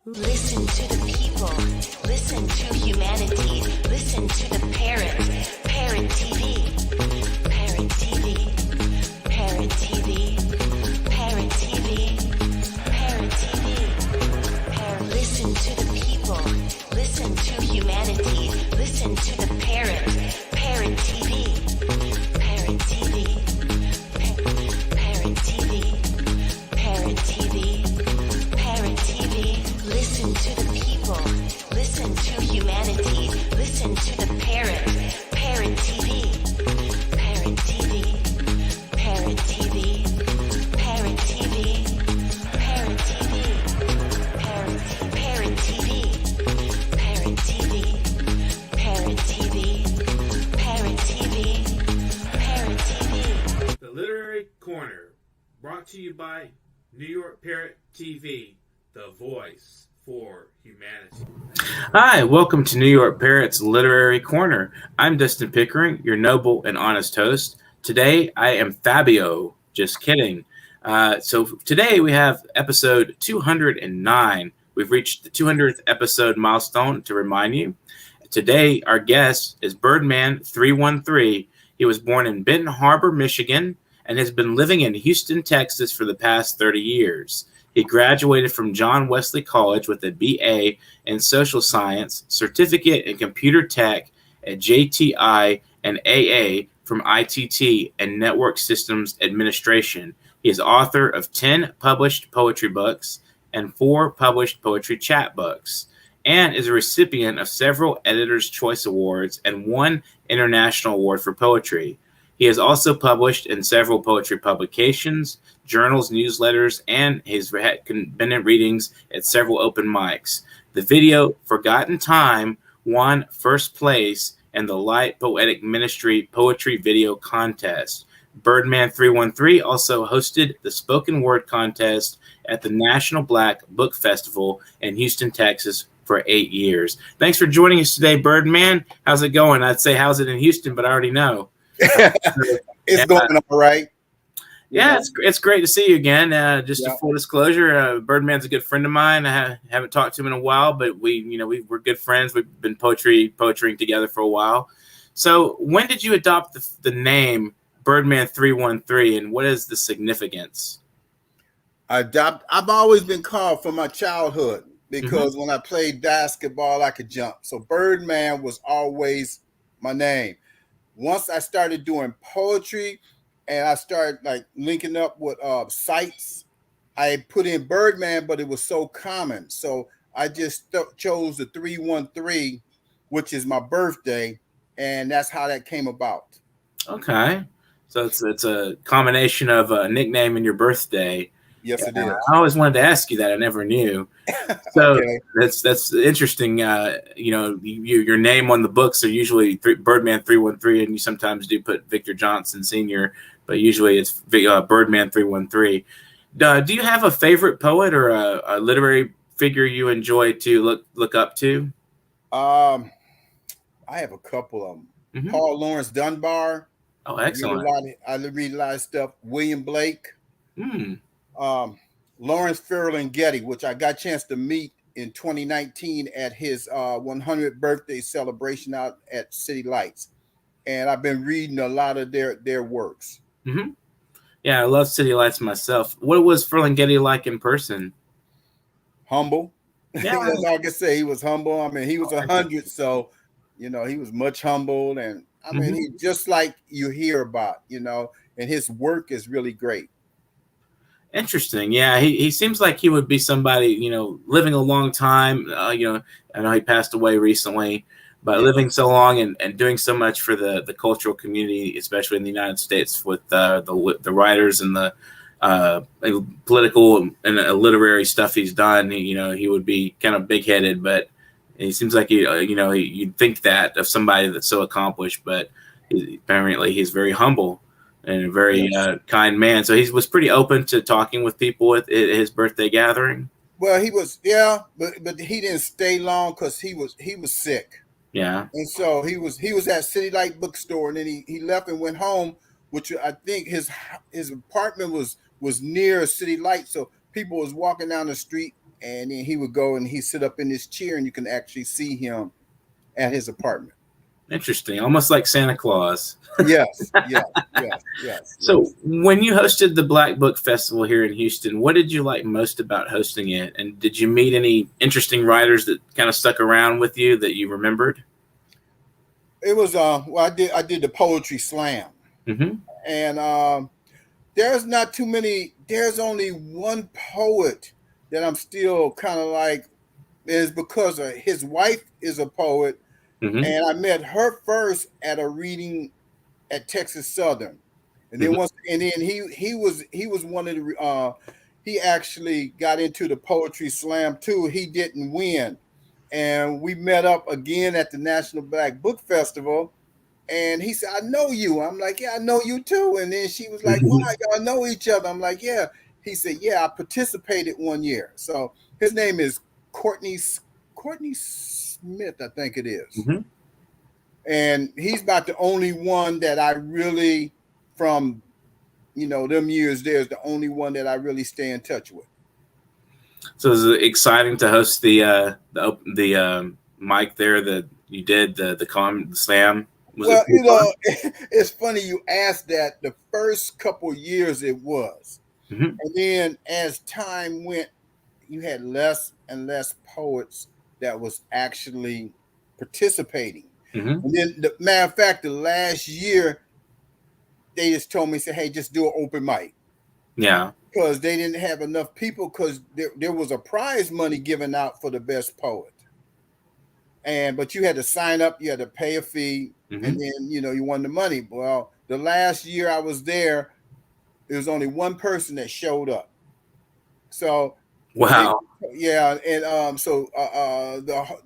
Listen to the people. Listen to humanity. Listen to the parrot. Parrot TV. Parrot TV. Parrot TV. Parrot TV. Parrot TV. Parrot. Listen to the people. Listen to humanity. Listen to the parrot. Parrot TV. Parrot TV. Parrot TV. Parrot TV. Parrot TV. Listen to the people. Listen to humanity. Listen to the parrot. Parrot TV. Parrot TV. Parrot TV. Parrot TV. Parrot TV. Parrot TV. Parrot TV. Parrot TV. Parrot TV. Parrot TV. The Literary Corner, brought to you by New York Parrot TV, the voice for humanity. Hi, welcome to New York Parrot's Literary Corner. I'm Dustin Pickering, your noble and honest host. Today, I am Fabio. Just kidding. So today we have episode 209. We've reached the 200th episode milestone, to remind you. Today, our guest is Birdman313. He was born in Benton Harbor, Michigan, and has been living in Houston, Texas for the past 30 years. He graduated from John Wesley College with a BA in Social Science, Certificate in Computer Tech at JTI, and AA from ITT and Network Systems Administration. He is author of 10 published poetry books and 4 published poetry chapbooks, and is a recipient of several Editor's Choice Awards and 1 International Award for Poetry. He has also published in several poetry publications, journals, newsletters, and has been in readings at several open mics. The video Forgotten Time won first place in the Light Poetic Ministry Poetry Video Contest. Birdman313 also hosted the Spoken Word Contest at the National Black Book Festival in Houston, Texas for 8 years. Thanks for joining us today, Birdman. How's it going? I'd say how's it in Houston, but I already know. It's going all right. Yeah, it's great to see you again. Just a full disclosure, Birdman's a good friend of mine. I haven't talked to him in a while, but we're good friends. We've been poetrying together for a while. So when did you adopt the name Birdman313, and what is the significance? I've always been called from my childhood because when I played basketball, I could jump. So Birdman was always my name. Once I started doing poetry and I started like linking up with sites, I put in Birdman, but it was so common. So I just chose the 313, which is my birthday. And that's how that came about. Okay. So it's a combination of a nickname and your birthday. Yes, it is. I always wanted to ask you that. I never knew. So okay. That's interesting. Your name on the books are usually Birdman313, and you sometimes do put Victor Johnson Sr., but usually it's Birdman313. Do you have a favorite poet or a literary figure you enjoy to look up to? I have a couple of them. Paul Laurence Dunbar. Oh, excellent. I read a lot of stuff. William Blake. Lawrence Ferlinghetti, which I got a chance to meet in 2019 at his 100th birthday celebration out at City Lights. And I've been reading a lot of their works. Yeah, I love City Lights myself. What was Ferlinghetti like in person? Humble. Yeah. That's all I can say. He was humble. I mean, he was 100, so, he was much humbled. And, I mean, he just like you hear about, and his work is really great. Interesting. Yeah, he seems like he would be somebody, living a long time. I know he passed away recently, but living so long and doing so much for the cultural community, especially in the United States, with the writers and the political and literary stuff he's done. He would be kind of big-headed, but he seems like you'd think that of somebody that's so accomplished, but apparently he's very humble and a very kind man. So he was pretty open to talking with people at his birthday gathering. Well, he was, but he didn't stay long because he was sick. Yeah. And so he was at City Light Bookstore, and then he left and went home, which I think his apartment was near City Light. So people was walking down the street and then he would go and he'd sit up in his chair, and you can actually see him at his apartment. Interesting, almost like Santa Claus. Yes. So when you hosted the Black Book Festival here in Houston, what did you like most about hosting it? And did you meet any interesting writers that kind of stuck around with you that you remembered? It was well, I did the poetry slam, and there's not too many. There's only one poet that I'm still kind of like, is because his wife is a poet, and I met her first at a reading at Texas Southern, and then he was one of the he actually got into the poetry slam too. He didn't win. And we met up again at the National Black Book Festival. And he said, I know you. I'm like, yeah, I know you too. And then she was like, wow, y'all know each other. I'm like, yeah. He said, yeah, I participated one year. So his name is Courtney Smith, I think it is. And he's about the only one that I really, from, them years, there's the only one that I really stay in touch with. So is it exciting to host the mic there that you did, the slam? Well, it's funny you asked that. The first couple of years it was. And then as time went, you had less and less poets that was actually participating. And then, matter of fact, the last year, they just told me, say, hey, just do an open mic. Yeah. Because they didn't have enough people, because there was a prize money given out for the best poet. But you had to sign up, you had to pay a fee, and then, you won the money. Well, the last year I was there, there was only one person that showed up. So, wow. So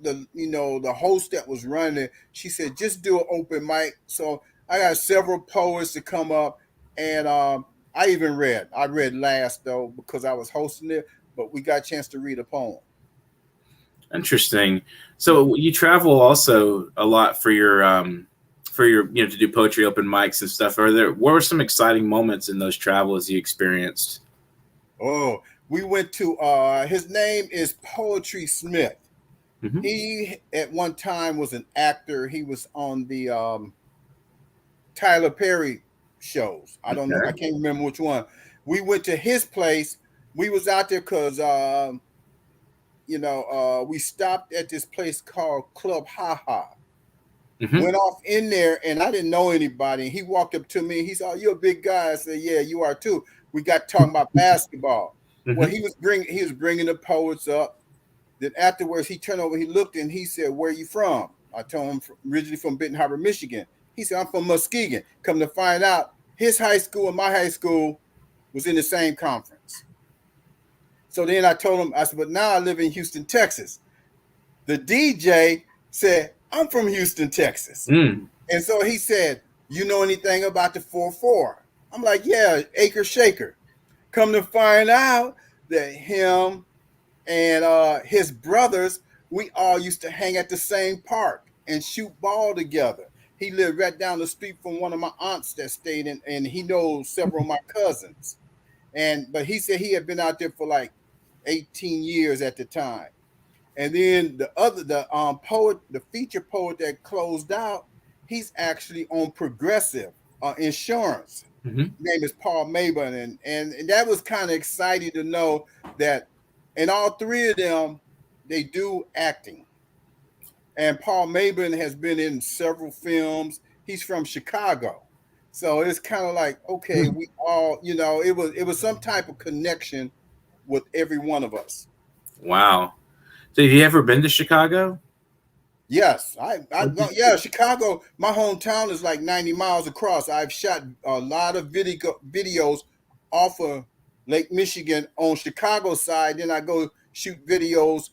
the host that was running it, she said, just do an open mic. So I got several poets to come up, and I read last though, because I was hosting it, but we got a chance to read a poem. Interesting. So you travel also a lot for your to do poetry open mics and stuff. What were some exciting moments in those travels you experienced? Oh, we went to his name is Poetry Smith. He at one time was an actor. He was on the Tyler Perry shows. I don't know. I can't remember which one. We went to his place. We was out there because we stopped at this place called Club Ha Ha. Went off in there, and I didn't know anybody. He walked up to me. He said, "Oh, you're a big guy." I said, "Yeah, you are too." We got talking about basketball. Well, he was bringing the poets up. Then afterwards, he turned over. He looked, and he said, "Where are you from?" I told him, originally from Benton Harbor, Michigan. He said, "I'm from Muskegon." Come to find out, his high school and my high school was in the same conference. So then I told him, I said, "But now I live in Houston, Texas." The DJ said, "I'm from Houston, Texas." And so he said, "You know anything about the 4-4? I'm like, "Yeah, Acre Shaker." Come to find out that him and his brothers, we all used to hang at the same park and shoot ball together. He lived right down the street from one of my aunts that stayed in, and he knows several of my cousins. But he said he had been out there for like 18 years at the time. And then the poet, the feature poet that closed out, he's actually on Progressive Insurance. His name is Paul Mabun, and that was kind of exciting to know that. And all three of them, they do acting. And Paul Mabun has been in several films. He's from Chicago. So it's kind of like, okay, we all, it was some type of connection with every one of us. Wow. So have you ever been to Chicago? Yes. Chicago, my hometown is like 90 miles across. I've shot a lot of videos off of Lake Michigan on Chicago side. Then I go shoot videos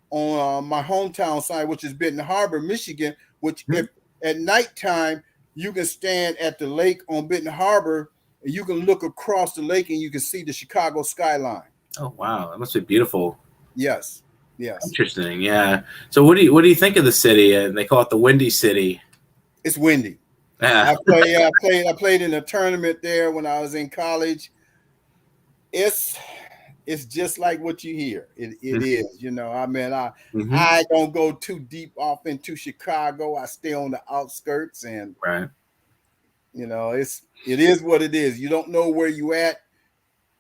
on my hometown side, which is Benton Harbor, Michigan, which if at nighttime, you can stand at the lake on Benton Harbor and you can look across the lake and you can see the Chicago skyline. Oh, wow. That must be beautiful. Yes. Interesting. Yeah. So what do you think of the city? They call it the Windy City. It's windy. I played in a tournament there when I was in college. it's just like what you hear. It is, you know. I mean, Mm-hmm. I don't go too deep off into Chicago. I stay on the outskirts, and Right. you know, it is what it is. You don't know where you at,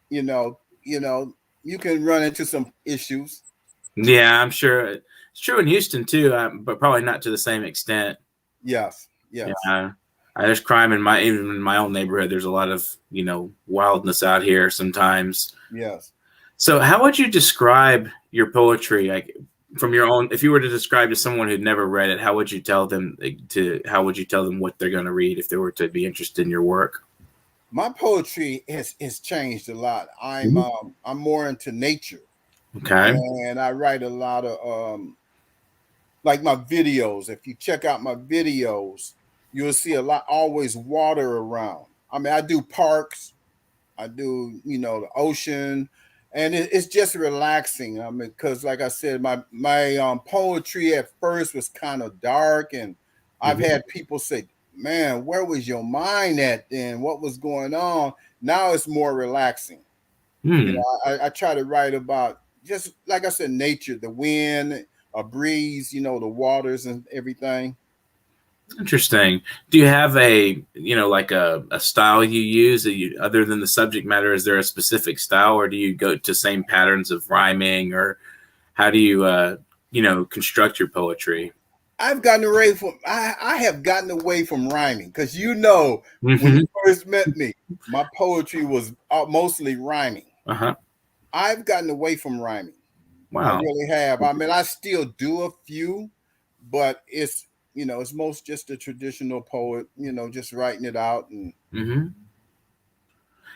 you know, you can run into some issues. Yeah, I'm sure it's true in Houston too, but probably not to the same extent. Yes. Yeah, there's crime even in my own neighborhood. There's a lot of wildness out here sometimes. Yes. So, how would you describe your poetry, like from your own? If you were to describe to someone who'd never read it, how would you tell them what they're going to read if they were to be interested in your work? My poetry has changed a lot. I'm more into nature. Okay. And I write a lot of like my videos. If you check out my videos, you'll see always water around. I mean, I do parks, I do, the ocean, and it's just relaxing. I mean, because like I said, my poetry at first was kind of dark, and I've had people say, "Man, where was your mind at then? What was going on?" Now it's more relaxing. I try to write about, just like I said, nature, the wind, a breeze, the waters and everything. Interesting. Do you have like a style you use other than the subject matter? Is there a specific style, or do you go to same patterns of rhyming, or how do you, construct your poetry? I've gotten away from, I have gotten away from rhyming because, when you first met me, my poetry was mostly rhyming. Uh-huh. I've gotten away from rhyming. Wow. I really have. I mean, I still do a few, but it's most just a traditional poet, just writing it out. And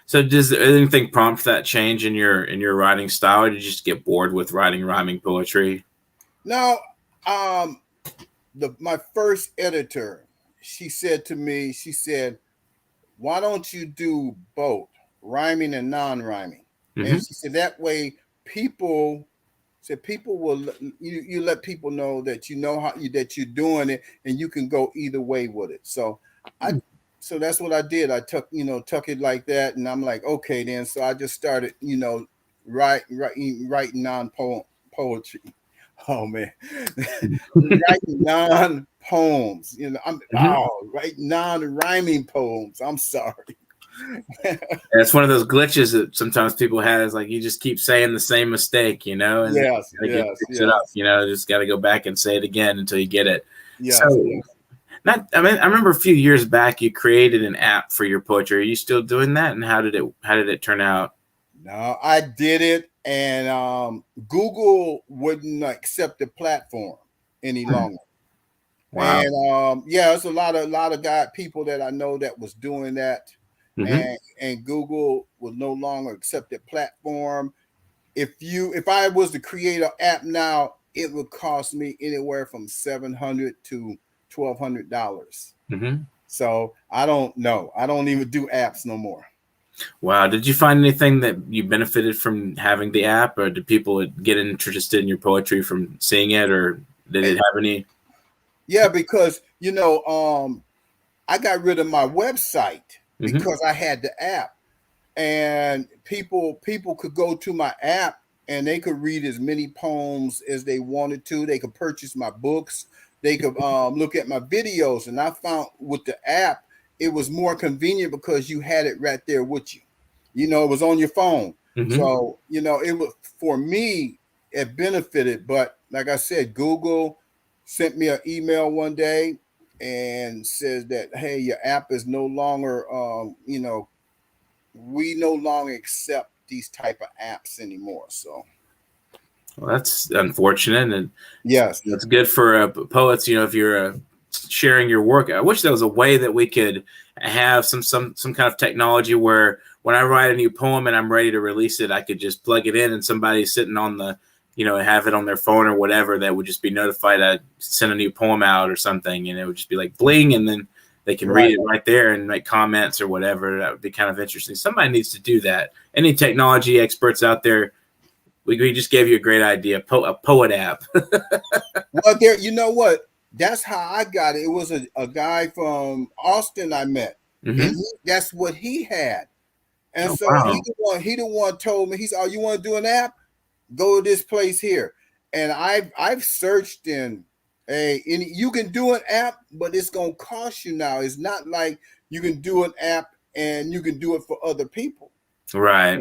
So does anything prompt that change in your writing style, or did you just get bored with writing rhyming poetry? No, my first editor, she said to me, "Why don't you do both, rhyming and non-rhyming?" And she said that way people will, you let people know that that you're doing it, and you can go either way with it. So so that's what I did. I took it like that, and I'm like, okay then. So I just started writing poetry. Oh man, writing non-poems. Writing non-rhyming poems. I'm sorry. It's one of those glitches that sometimes people have. Is like you just keep saying the same mistake, and yes. it up. Just got to go back and say it again until you get it. Yes. So, I remember a few years back you created an app for your poetry. Are you still doing that? And how did it turn out? No, I did it, and Google wouldn't accept the platform any longer. Wow. And it's a lot of people that I know that was doing that. And Google will no longer accept the platform. If I was to create an app now, it would cost me anywhere from $700 to $1,200. So I don't know. I don't even do apps no more. Wow. Did you find anything that you benefited from having the app, or did people get interested in your poetry from seeing it, or did it have any? Yeah, because I got rid of my website because I had the app, and people could go to my app and they could read as many poems as they wanted to. They could purchase my books. They could look at my videos. And I found with the app, it was more convenient because you had it right there with you. It was on your phone. So, it was, for me, it benefited. But like I said, Google sent me an email one day and says that, hey, your app is no longer, we no longer accept these type of apps anymore. So, well, that's unfortunate, and yes, that's good for poets. If you're sharing your work, I wish there was a way that we could have some kind of technology where when I write a new poem and I'm ready to release it, I could just plug it in, and somebody sitting on the have it on their phone or whatever that would just be notified I sent a new poem out or something, and it would just be like bling, and then they can read it right there and make comments or whatever. That would be kind of interesting. Somebody needs to do that. Any technology experts out there, we just gave you a great idea, a poet app. Well, you know what? That's how I got it. It was a guy from Austin I met. And that's what he had. And Oh, so wow. he the one told me, he said, "Oh, you want to do an app? Go to this place here." And I've searched and you can do an app, but it's gonna cost you now. It's not like you can do an app and you can do it for other people. Right.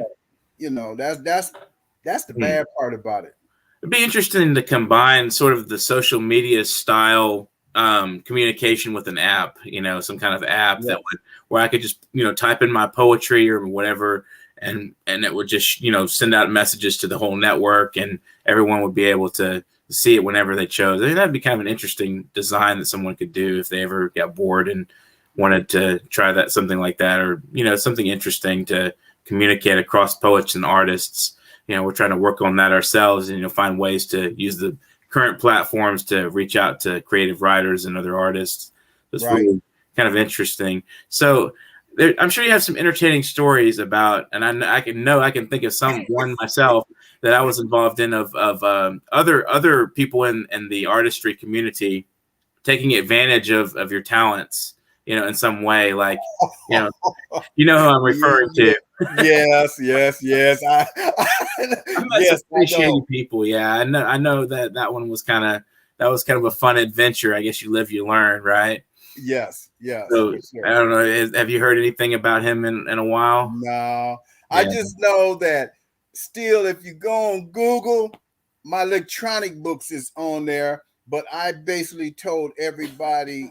You know, that's the bad part about it. It'd be interesting to combine sort of the social media style communication with an app, some kind of app that would, where I could just, type in my poetry or whatever, and it would just, send out messages to the whole network, and everyone would be able to see it whenever they chose. I think that'd be kind of an interesting design that someone could do if they ever got bored and wanted to try that, something like that, or, something interesting to communicate across poets and artists. We're trying to work on that ourselves and, find ways to use the current platforms to reach out to creative writers and other artists. It's really kind of interesting. So I'm sure you have some entertaining stories about, and I can think of one myself that I was involved in of other people in the artistry community taking advantage of your talents, in some way, like, who I'm referring to. Yes. I met some pretty shady people. Yeah, I know that one was kind of a fun adventure. I guess you live, you learn, right? Yes. So sure. I don't know. Have you heard anything about him in a while? No, yeah. I just know that still, if you go on Google, my electronic books is on there. But I basically told everybody,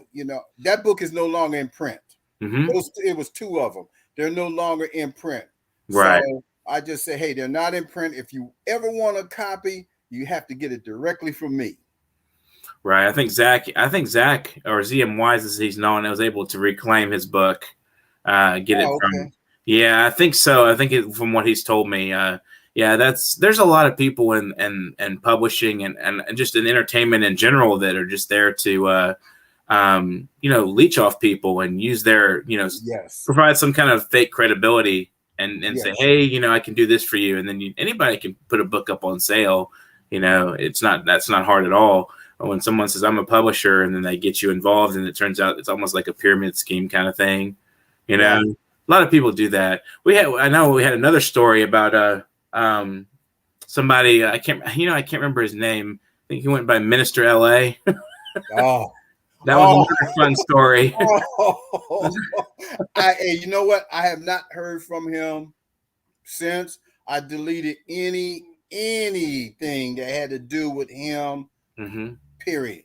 that book is no longer in print. Mm-hmm. It was two of them. They're no longer in print. Right. So I just say, hey, they're not in print. If you ever want a copy, you have to get it directly from me. Right. I think Zach or ZM Wise, as he's known, was able to reclaim his book, get it from. Yeah, I think so. I think from what he's told me, there's a lot of people in publishing and just in entertainment in general that are just there to, leech off people and use their, provide some kind of fake credibility and say, hey, I can do this for you. And then anybody can put a book up on sale. That's not hard at all. When someone says I'm a publisher and then they get you involved and it turns out it's almost like a pyramid scheme kind of thing. A lot of people do that. I know we had another story about somebody, I can't remember his name. I think he went by Minister LA. Oh, that was another fun story. Hey, you know what? I have not heard from him since. I deleted anything that had to do with him. Mm-hmm. Period.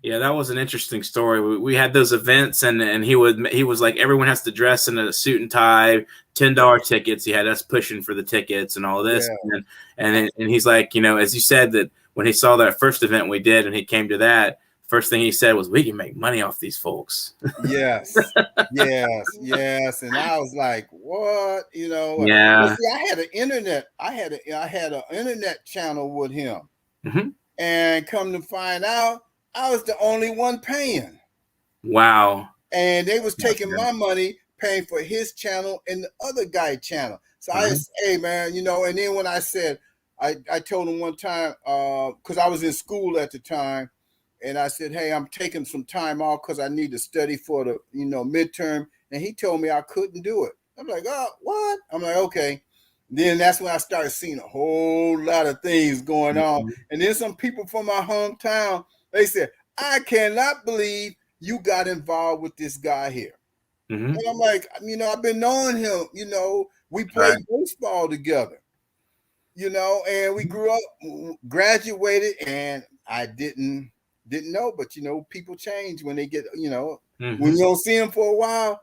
Yeah, that was an interesting story. We had those events, and he was like, everyone has to dress in a suit and tie, $10 tickets. He had us pushing for the tickets and all this, and he's like, as you said, that when he saw that first event we did, and he came to that, first thing he said was, "We can make money off these folks." Yes. And I was like, "What?" Yeah. Well, see, I had an internet channel with him, mm-hmm. and come to find out, I was the only one paying. Wow. And they was taking my money, paying for his channel and the other guy's channel. So I said, hey, man, and then when I said, I told him one time, because I was in school at the time, and I said, hey, I'm taking some time off because I need to study for the, midterm. And he told me I couldn't do it. I'm like, oh, what? I'm like, okay. Then that's when I started seeing a whole lot of things going on. And then some people from my hometown, they said, I cannot believe you got involved with this guy here. Mm-hmm. And I'm like, I've been knowing him, we played baseball together, and we grew up, graduated, and I didn't know, but people change when they get, mm-hmm. when you don't see them for a while.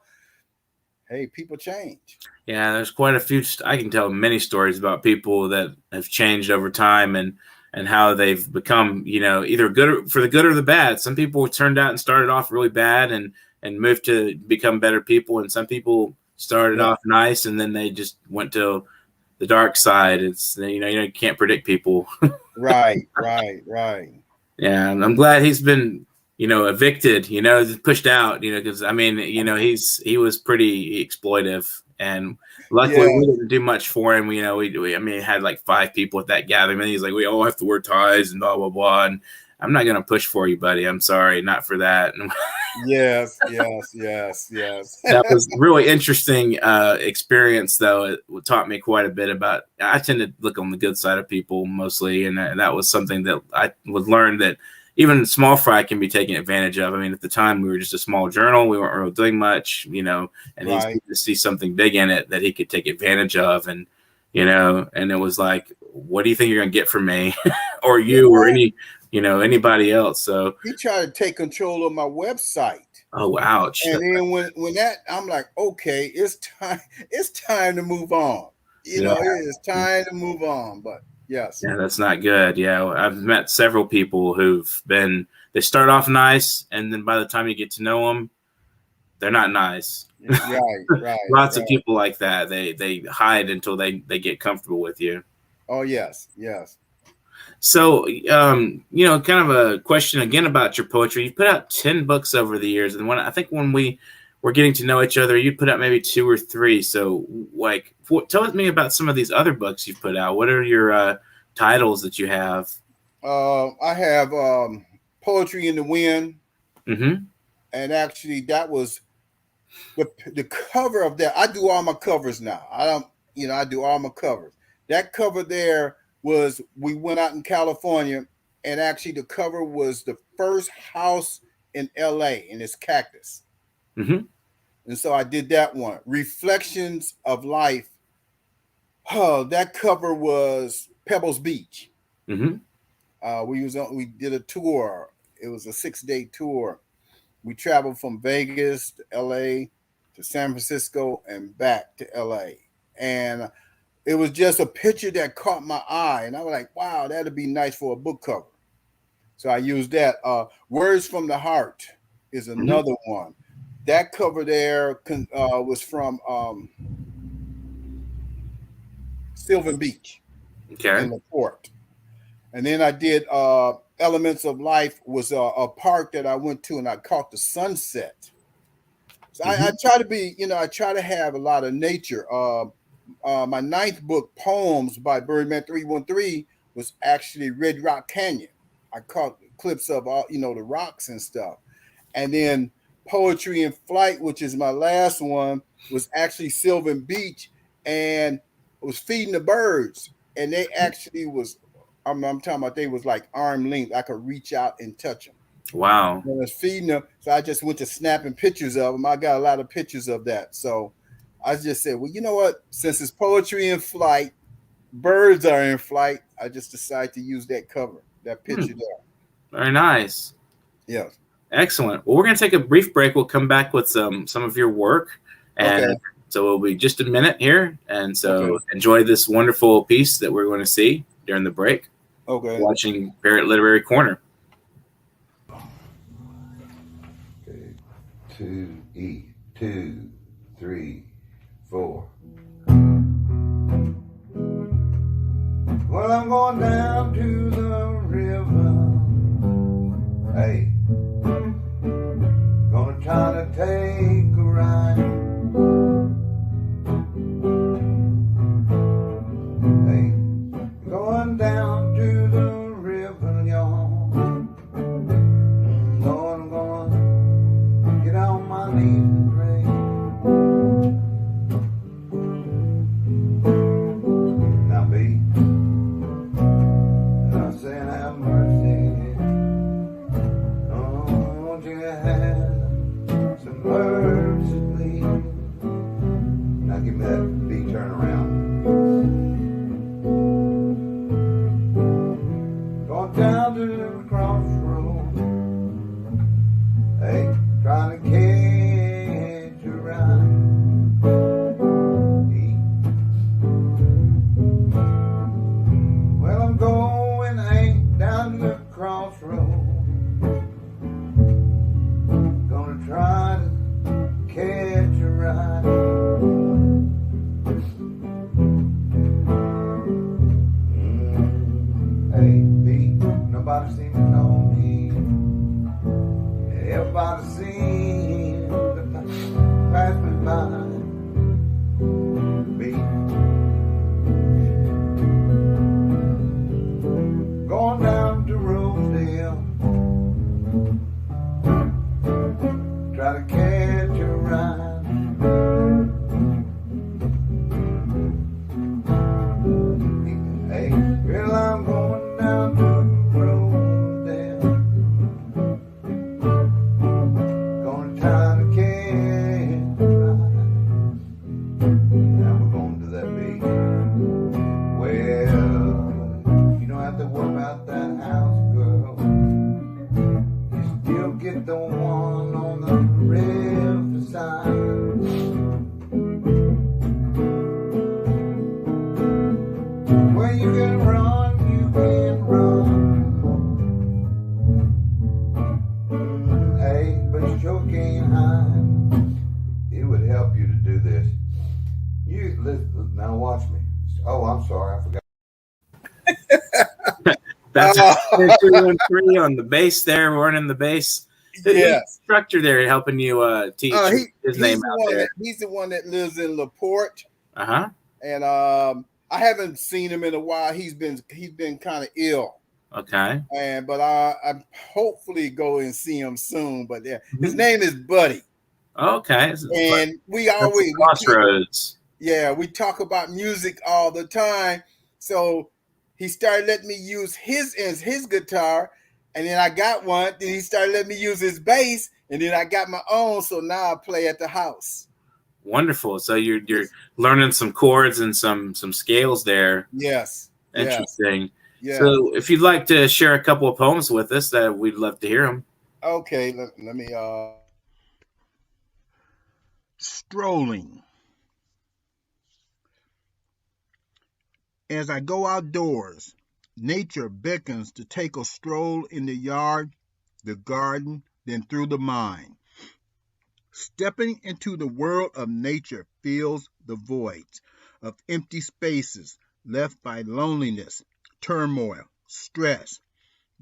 Hey, people change. Yeah, there's quite a few. I can tell many stories about people that have changed over time and how they've become, either good for the good or the bad. Some people turned out and started off really bad and moved to become better people, and some people started off nice and then they just went to the dark side. It's you can't predict people. Right. Yeah, and I'm glad he's been, evicted, pushed out, because he was pretty exploitive, and luckily we didn't do much for him. We had like 5 people at that gathering, and he's like, we all have to wear ties and blah blah blah, and I'm not going to push for you, buddy. I'm sorry, not for that. Yes. That was really interesting experience, though. It taught me quite a bit about. I tend to look on the good side of people mostly, and that was something that I would learn that even small fry can be taken advantage of. I mean, at the time we were just a small journal; we weren't really doing much, and he's to see something big in it that he could take advantage of, and and it was like, what do you think you're going to get from me, or you, or anybody else? So he tried to take control of my website. Oh, ouch. And then when that, I'm like, okay, it's time to move on. It is time to move on. But yes. Yeah, that's not good. Yeah, I've met several people they start off nice, and then by the time you get to know them, they're not nice. Right. Lots of people like that. They hide until they get comfortable with you. Oh, yes. So, kind of a question again about your poetry. You've put out 10 books over the years. And I think when we were getting to know each other, you put out maybe 2 or 3. So, tell me about some of these other books you've put out. What are your titles that you have? I have Poetry in the Wind. Mm-hmm. And actually, that was the cover of that. I do all my covers now. I do all my covers. That cover there was, we went out in California, and actually the cover was the first house in LA, and it's cactus. Mm-hmm. And so I did that one. Reflections of Life. Oh, that cover was Pebbles Beach. Mm-hmm. We did a tour. It was a 6-day tour. We traveled from Vegas to LA to San Francisco and back to LA. And it was just a picture that caught my eye. And I was like, wow, that'd be nice for a book cover. So I used that. Words from the Heart is another one. That cover there was from Sylvan Beach in the port. And then I did Elements of Life, was a park that I went to, and I caught the sunset. So I try to be, I try to have a lot of nature. My 9th book, Poems by Birdman313, was actually Red Rock Canyon. I caught clips of all, the rocks and stuff. And then Poetry in Flight, which is my last one, was actually Sylvan Beach, and was feeding the birds. And they actually was, I'm talking about, they was like arm length. I could reach out and touch them. Wow. And I was feeding them. So I just went to snapping pictures of them. I got a lot of pictures of that. So I just said, well, you know what? Since it's poetry in flight, birds are in flight, I just decided to use that cover, that picture there. Very nice. Yes. Excellent. Well, we're going to take a brief break. We'll come back with some of your work. And so it'll be just a minute here. And so enjoy this wonderful piece that we're going to see during the break. Okay. Watching Parrot Literary Corner. 2 E 2 3 4. Well, I'm going down to the river. Hey, gonna try to take a ride. Hey, going down to the river, y'all. Lord, I'm gonna get on my knees and pray. Now, B, I say, have mercy. Oh, won't you have some mercy, please? Now, give me that B turn around. Going down to the crossroad. Hey, trying to catch a ride. Well, I'm going down the crossroad. Gonna try to catch a ride. Hey, B, nobody seems to know me. Everybody seems to pass me by. B, going down to Rosedale. That's Oh. 213 on the bass there, learning the bass. Who's the Yes. instructor there helping you teach his name out there? He's the one that lives in LaPorte. Uh-huh. And I haven't seen him in a while. He's been kind of ill. Okay. But I hopefully go and see him soon. But yeah, his name is Buddy. Okay. And we always Crossroads. we talk about music all the time. So he started letting me use his guitar, and then I got one. Then he started letting me use his bass, and then I got my own. So now I play at the house. Wonderful. So you're learning some chords and some scales there. Yes. Interesting. Yes. So if you'd like to share a couple of poems with us, we'd love to hear them. Okay. Let me. Strolling. As I go outdoors, nature beckons to take a stroll in the yard, the garden, then through the mind. Stepping into the world of nature fills the voids of empty spaces left by loneliness, turmoil, stress,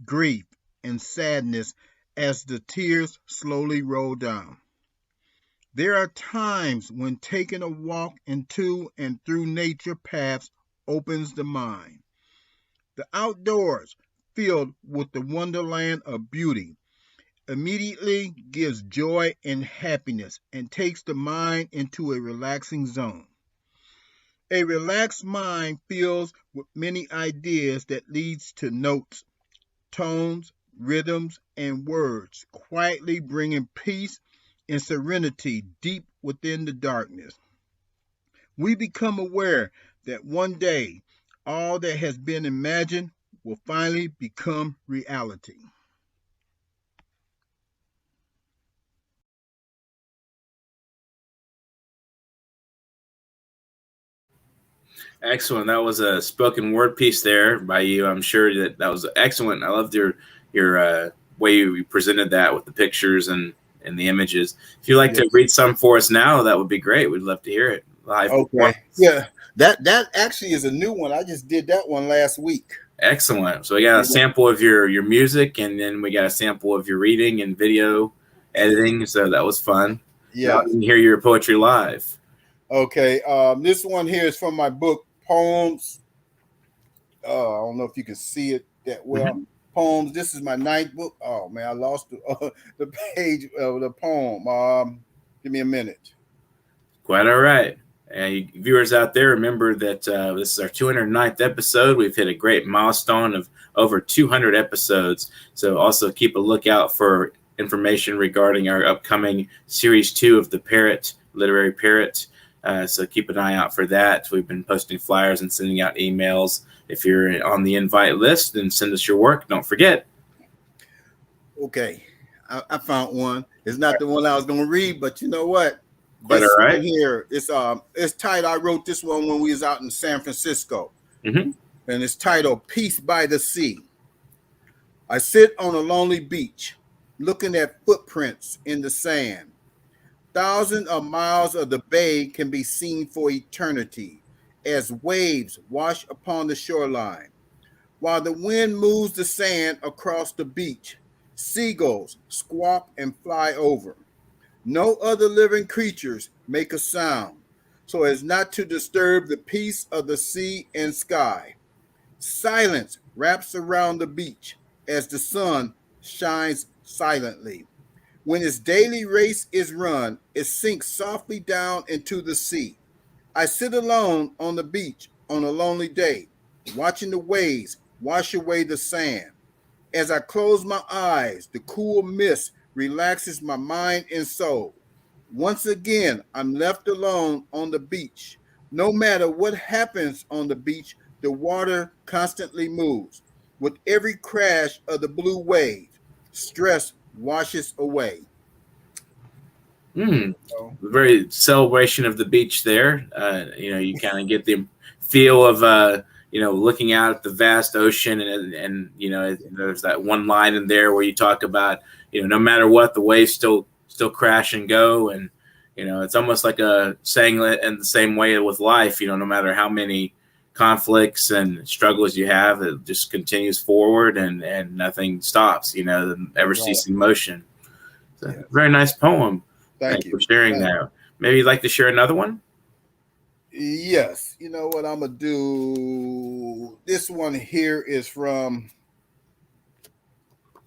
grief, and sadness as the tears slowly roll down. There are times when taking a walk into and through nature paths opens the mind. The outdoors, filled with the wonderland of beauty, immediately gives joy and happiness and takes the mind into a relaxing zone. A relaxed mind fills with many ideas that leads to notes, tones, rhythms, and words, quietly bringing peace and serenity deep within the darkness. We become aware that one day all that has been imagined will finally become reality. Excellent. That was a spoken word piece there by you. I'm sure that was excellent. I loved your way you presented that with the pictures and the images. If you'd like to read some for us now, that would be great. We'd love to hear it live. Okay. Yeah. That actually is a new one. I just did that one last week. Excellent. So we got a sample of your music, and then we got a sample of your reading and video editing. So that was fun. Yeah. Now you can hear your poetry live. Okay. This one here is from my book, Poems. I don't know if you can see it that well. Mm-hmm. Poems. This is my 9th book. Oh man, I lost the page of the poem. Give me a minute. Quite all right. And viewers out there, remember that this is our 209th episode. We've hit a great milestone of over 200 episodes. So also keep a lookout for information regarding our upcoming Series 2 of the Parrot, Literary Parrot. So keep an eye out for that. We've been posting flyers and sending out emails. If you're on the invite list, then send us your work. Don't forget. Okay. I found one. It's not the one I was going to read, but you know what? But all right. Here, it's titled, I wrote this one when we was out in San Francisco. Mm-hmm. And it's titled Peace by the Sea. I sit on a lonely beach, looking at footprints in the sand. Thousands of miles of the bay can be seen for eternity as waves wash upon the shoreline. While the wind moves the sand across the beach, seagulls squawk and fly over. No other living creatures make a sound, so as not to disturb the peace of the sea and sky. Silence wraps around the beach as the sun shines silently. When its daily race is run, it sinks softly down into the sea. I sit alone on the beach on a lonely day, watching the waves wash away the sand. As I close my eyes, the cool mist relaxes my mind and soul. Once again, I'm left alone on the beach. No matter what happens on the beach, the water constantly moves. With every crash of the blue wave, stress washes away. Very celebration of the beach there. You kind of get the feel of looking out at the vast ocean, and there's that one line in there where you talk about no matter what, the waves still crash and go, and it's almost like a saying in the same way with life. No matter how many conflicts and struggles you have, it just continues forward and nothing stops, the ever ceasing motion. So, Yes. very nice poem. Thank you for sharing that. Maybe you'd like to share another one? Yes. You know what I'm going to do? This one here is from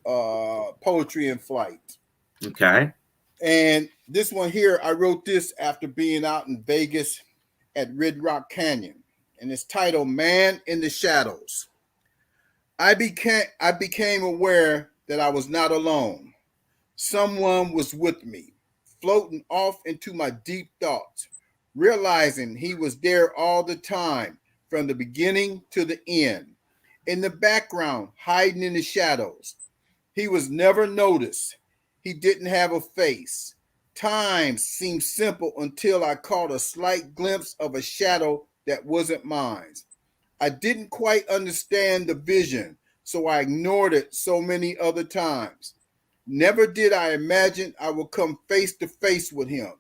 Poetry in Flight. Okay. And this one here, I wrote this after being out in Vegas at Red Rock Canyon. And it's titled Man in the Shadows. I became aware that I was not alone. Someone was with me, floating off into my deep thoughts, realizing he was there all the time, from the beginning to the end. In the background, hiding in the shadows. He was never noticed. He didn't have a face. Time seemed simple until I caught a slight glimpse of a shadow that wasn't mine. I didn't quite understand the vision, so I ignored it so many other times. Never did I imagine I would come face to face with him.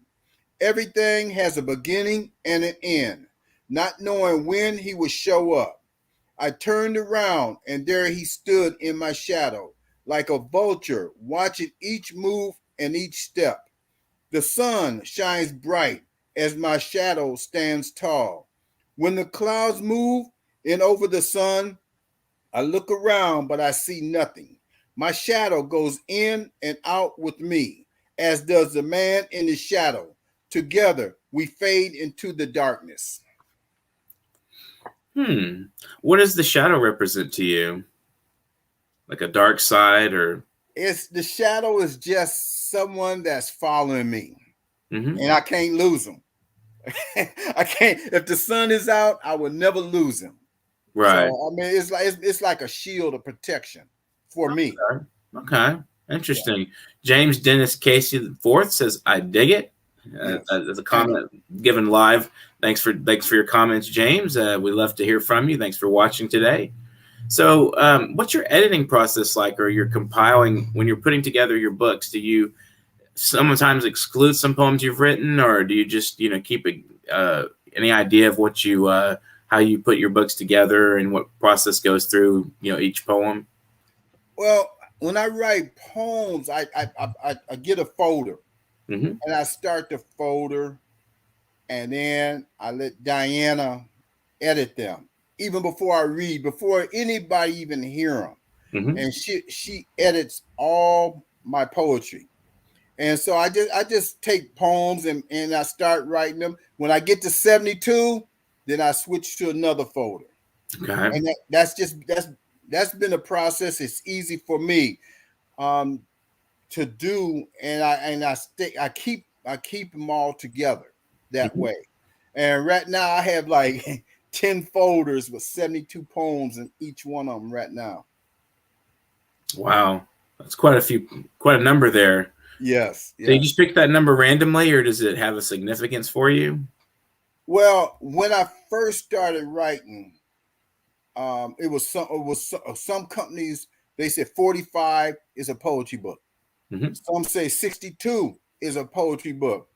Everything has a beginning and an end, not knowing when he would show up. I turned around and there he stood in my shadow, like a vulture watching each move and each step. The sun shines bright as my shadow stands tall. When the clouds move in over the sun, I look around, but I see nothing. My shadow goes in and out with me, as does the man in the shadow. Together, we fade into the darkness. What does the shadow represent to you? Like a dark side, or? The shadow is just someone that's following me, and I can't lose him. I can't. If the sun is out, I will never lose him. Right. So, I mean, it's like a shield of protection for me. Okay. Interesting. Yeah. James Dennis Casey IV says, "I dig it." Yes. As a comment given live. Thanks for your comments, James. We love to hear from you. Thanks for watching today. So, what's your editing process like, or you're compiling when you're putting together your books? Do you sometimes exclude some poems you've written, or do you just keep any idea of what you how you put your books together and what process goes through each poem? Well, when I write poems, I get a folder, and I start the folder, and then I let Diana edit them, even before I read, before anybody even hear them. And she edits all my poetry. And so I just take poems and I start writing them. When I get to 72, then I switch to another folder. Okay. And that's been a process. It's easy for me to do, and I keep them all together that way. And right now I have like 10 folders with 72 poems in each one of them right now. Wow, that's quite a number there. Yes. So you just pick that number randomly, or does it have a significance for you? Well, when I first started writing, it was some companies, they said 45 is a poetry book. Some say 62 is a poetry book.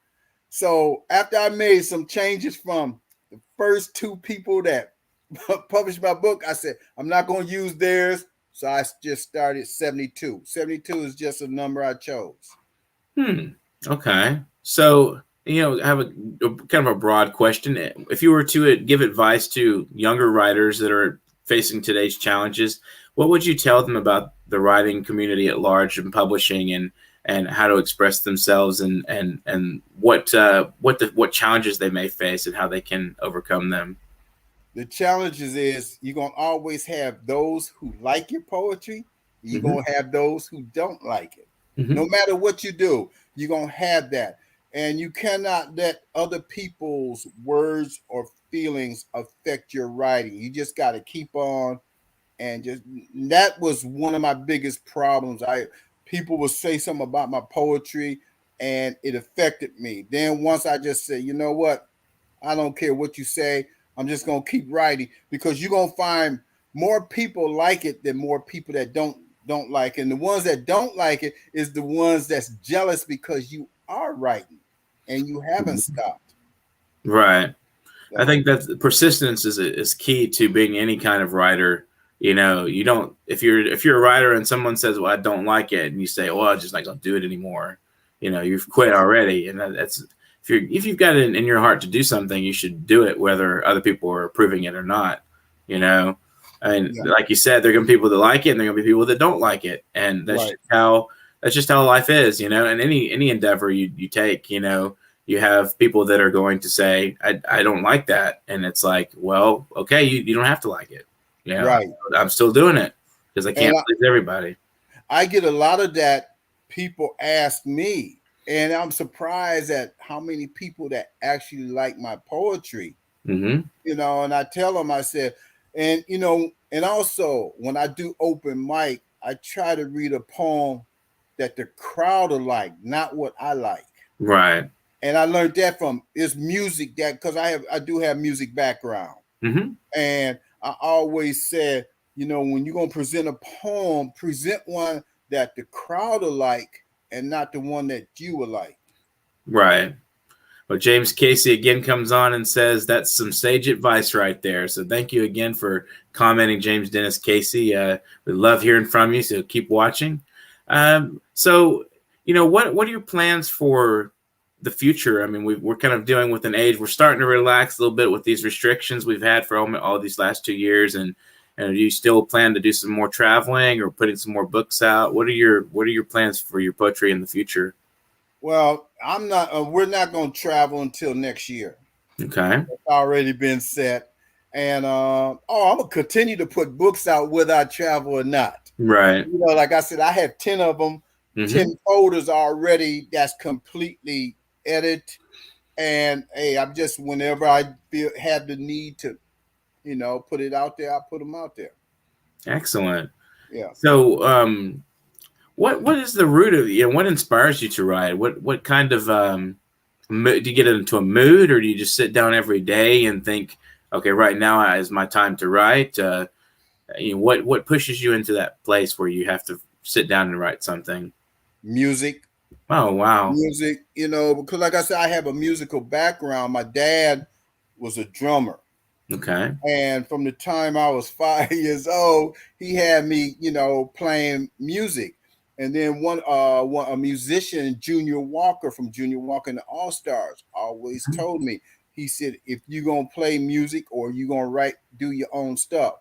So after I made some changes from the first two people that published my book, I said, I'm not going to use theirs. So I just started 72. 72 is just a number I chose. Okay. So, I have a kind of a broad question. If you were to give advice to younger writers that are facing today's challenges, what would you tell them about the writing community at large and publishing and how to express themselves and what challenges they may face and how they can overcome them? The challenges is you're going to always have those who like your poetry. You're going to have those who don't like it. No matter what you do, you're going to have that. And you cannot let other people's words or feelings affect your writing. You just got to keep on. And that was one of my biggest problems. People would say something about my poetry and it affected me. Then once I just said, you know what? I don't care what you say. I'm just going to keep writing, because you're going to find more people like it than more people that don't like it. And the ones that don't like it is the ones that's jealous because you are writing and you haven't stopped. Right. I think that persistence is key to being any kind of writer. You know, you don't if you're a writer and someone says, "Well, I don't like it," and you say, "Well, I'm just not going to do it anymore." You know, you've quit already, and that's if you've got it in your heart to do something, you should do it, whether other people are approving it or not. You know, and like you said, there are going to be people that like it, and there are going to be people that don't like it, and that's just how life is. You know, and any endeavor you take, you know. You have people that are going to say, I don't like that. And it's like, well, okay, you don't have to like it. You know, right. I'm still doing it because I can't please everybody. I get a lot of that. People ask me, and I'm surprised at how many people that actually like my poetry. Mm-hmm. You know, and I tell them, I said, and, you know, and also when I do open mic, I try to read a poem that the crowd will like, not what I like. Right. And I learned that from is music that because I do have music background. Mm-hmm. And I always said, you know, when you're gonna present a poem, present one that the crowd will like and not the one that you will like. Right. Well, James Casey again comes on and says that's some sage advice right there. So thank you again for commenting, James Dennis Casey. We love hearing from you, so keep watching. So, you know, what are your plans for the future? I mean, we're kind of dealing with an age. We're starting to relax a little bit with these restrictions we've had for all these last 2 years. And do you still plan to do some more traveling or putting some more books out? What are your plans for your poetry in the future? Well, I'm not. We're not going to travel until next year. Okay, it's already been set. And I'm gonna continue to put books out whether I travel or not. Right. You know, like I said, I have 10 of them, 10 folders already. That's completely edited. And hey, I'm just whenever I have the need to, you know, put it out there, I put them out there. Excellent. Yeah. So, what is the root of what inspires you to write? What kind of do you get into a mood, or do you just sit down every day and think, okay, right now is my time to write? What pushes you into that place where you have to sit down and write something? Music. Oh, wow. Music, you know, because like I said, I have a musical background. My dad was a drummer. Okay. And from the time I was 5 years old, he had me, you know, playing music. And then a musician, Junior Walker from Junior Walker and the All-Stars, always told me, he said, if you're going to play music or you're going to do your own stuff.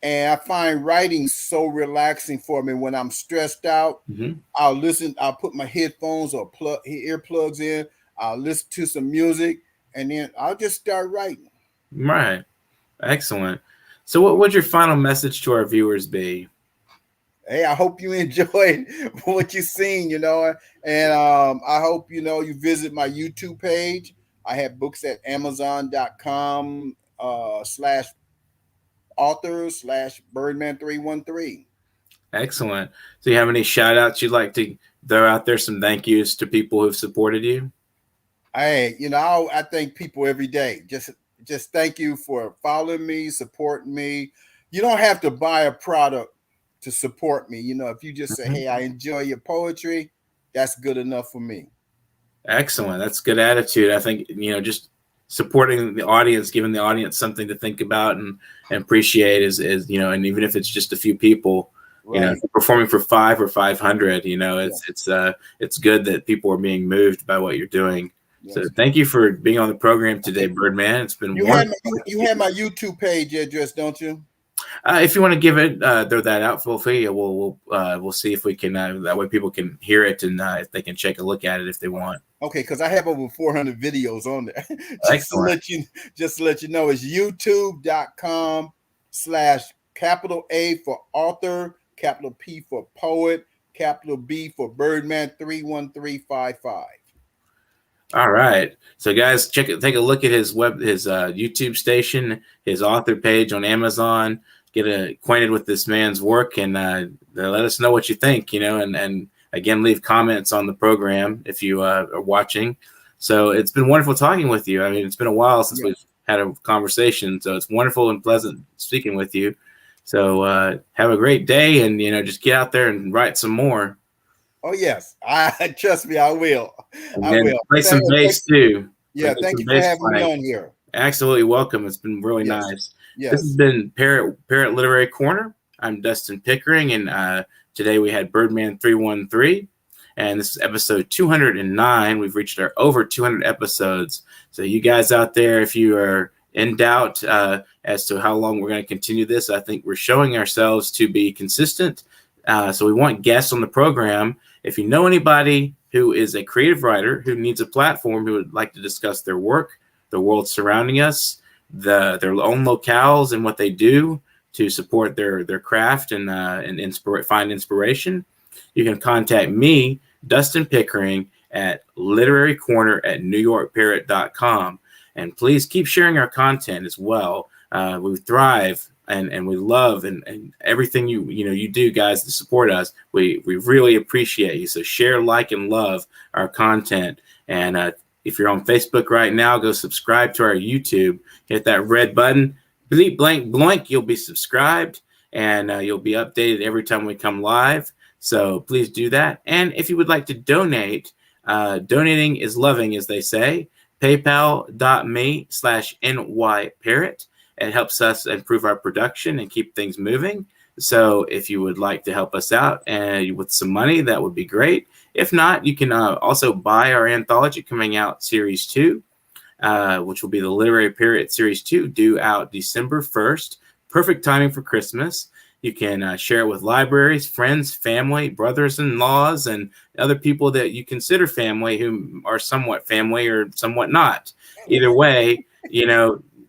And I find writing so relaxing for me when I'm stressed out. I'll put my headphones or earplugs in. I'll listen to some music and then I'll just start writing. Right. Excellent. So what would your final message to our viewers be? Hey, I hope you enjoyed what you've seen, you know, and I hope, you know, you visit my YouTube page. I have books at Amazon.com /author/Birdman313. Excellent. So you have any shout outs you'd like to throw out there, some thank yous to people who've supported you? Hey, you know, I thank people every day. Just thank you for following me, supporting me. You don't have to buy a product to support me. You know, if you just say, hey, I enjoy your poetry, that's good enough for me. Excellent. That's good attitude. I think, you know, just supporting the audience, giving the audience something to think about and appreciate is, you know, and even if it's just a few people, you know, performing for 5 or 500, you know, it's good that people are being moved by what you're doing. Yes. So thank you for being on the program today, Birdman. It's been wonderful. You have my YouTube page address, don't you? If you want to give it, throw that out for you. We'll see if we can. That way, people can hear it and if they can take a look at it if they want. Okay, because I have over 400 videos on there. just to let you know, it's youtube.com/A for author, P for poet, B for Birdman31355. All right. So guys, take a look at his YouTube station, his author page on Amazon, get acquainted with this man's work and let us know what you think, you know, and again, leave comments on the program if you are watching. So it's been wonderful talking with you. I mean, it's been a while since we've had a conversation, so it's wonderful and pleasant speaking with you. So have a great day and, you know, just get out there and write some more. Oh, yes. Trust me, I will. I will. Play some bass, too. Yeah, thank you for having me on here. Absolutely welcome. It's been really nice. Yes. This has been Parrot Literary Corner. I'm Dustin Pickering, and today we had Birdman313, and this is episode 209. We've reached our over 200 episodes. So you guys out there, if you are in doubt as to how long we're going to continue this, I think we're showing ourselves to be consistent. So we want guests on the program. If you know anybody who is a creative writer who needs a platform, who would like to discuss their work, the world surrounding us, their own locales and what they do to support their craft and find inspiration, you can contact me, Dustin Pickering, at literarycorner@newyorkparrot.com. And please keep sharing our content as well. We thrive and we love and everything you do, guys, to support us. We really appreciate you. So share, like, and love our content. And if you're on Facebook right now, go subscribe to our YouTube. Hit that red button. Bleep, blank, blank. You'll be subscribed, and you'll be updated every time we come live. So please do that. And if you would like to donate, donating is loving, as they say. PayPal.me/NYParrot. It helps us improve our production and keep things moving. So if you would like to help us out and with some money, that would be great. If not, you can also buy our anthology coming out, Series 2, which will be the Literary Parrot Series 2, due out December 1st. Perfect timing for Christmas. You can share it with libraries, friends, family, brothers-in-laws, and other people that you consider family who are somewhat family or somewhat not. Either way,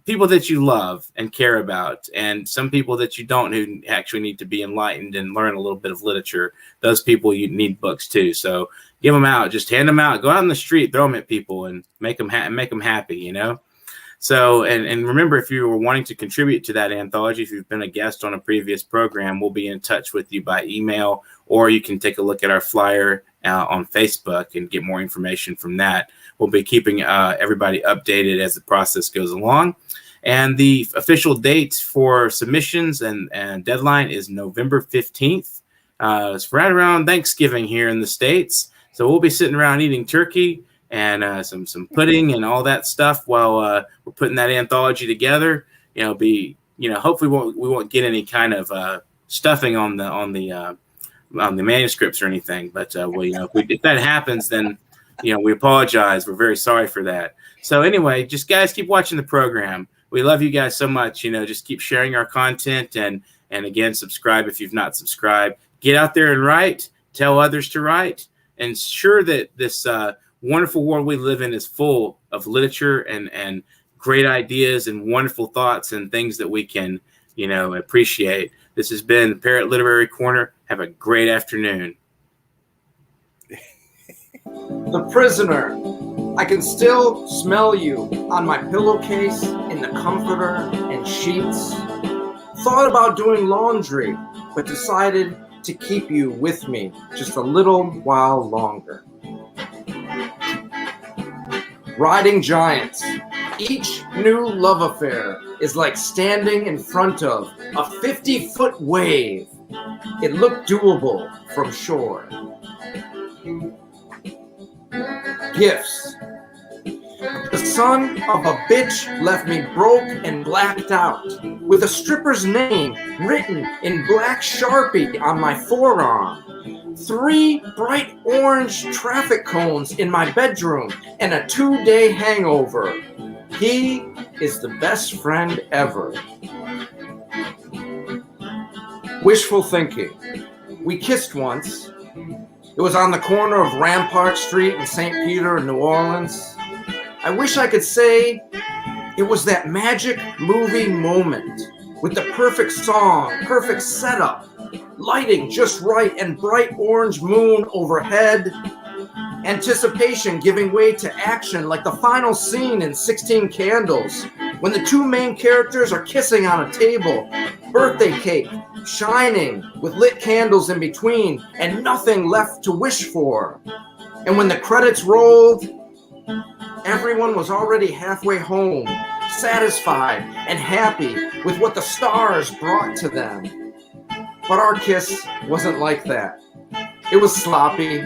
people that you love and care about, and some people that you don't who actually need to be enlightened and learn a little bit of literature. Those people, you need books too. So give them out, just hand them out, go out on the street, throw them at people, and make them happy. So and remember, if you were wanting to contribute to that anthology, if you've been a guest on a previous program, we'll be in touch with you by email, or you can take a look at our flyer on Facebook and get more information from that. We'll be keeping everybody updated as the process goes along. And the official date for submissions and deadline is November 15th. It's right around Thanksgiving here in the States. So we'll be sitting around eating turkey and some pudding and all that stuff while we're putting that anthology together. Hopefully we won't get any kind of stuffing on the manuscripts or anything. But if that happens, then we apologize. We're very sorry for that. So anyway, just guys, keep watching the program. We love you guys so much. Just keep sharing our content and again, subscribe if you've not subscribed. Get out there and write. Tell others to write. Ensure that this wonderful world we live in is full of literature and great ideas and wonderful thoughts and things that we can, appreciate. This has been the Parrot Literary Corner. Have a great afternoon. The Prisoner. I can still smell you on my pillowcase, in the comforter and sheets. Thought about doing laundry, but decided to keep you with me just a little while longer. Riding giants. Each new love affair is like standing in front of a 50-foot wave. It looked doable from shore. Gifts. The son of a bitch left me broke and blacked out, with a stripper's name written in black Sharpie on my forearm. 3 bright orange traffic cones in my bedroom, and a 2-day hangover. He is the best friend ever. Wishful thinking. We kissed once. It was on the corner of Rampart Street in St. Peter, New Orleans. I wish I could say it was that magic movie moment with the perfect song, perfect setup, lighting just right, and bright orange moon overhead. Anticipation giving way to action like the final scene in 16 Candles, when the 2 main characters are kissing on a table, birthday cake shining with lit candles in between, and nothing left to wish for. And when the credits rolled, everyone was already halfway home, satisfied and happy with what the stars brought to them. But our kiss wasn't like that. It was sloppy.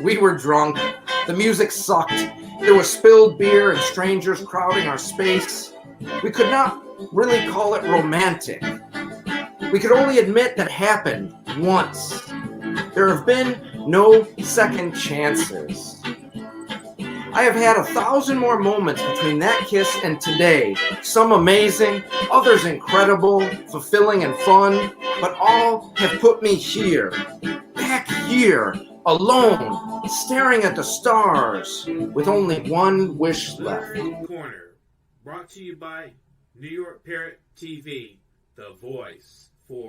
We were drunk. The music sucked. There was spilled beer and strangers crowding our space. We could not really call it romantic. We could only admit that happened once. There have been no second chances. I have had 1,000 more moments between that kiss and today. Some amazing, others incredible, fulfilling and fun, but all have put me here, back here, alone, staring at the stars, with only one wish left. Corner, brought to you by New York Parrot TV, the voice for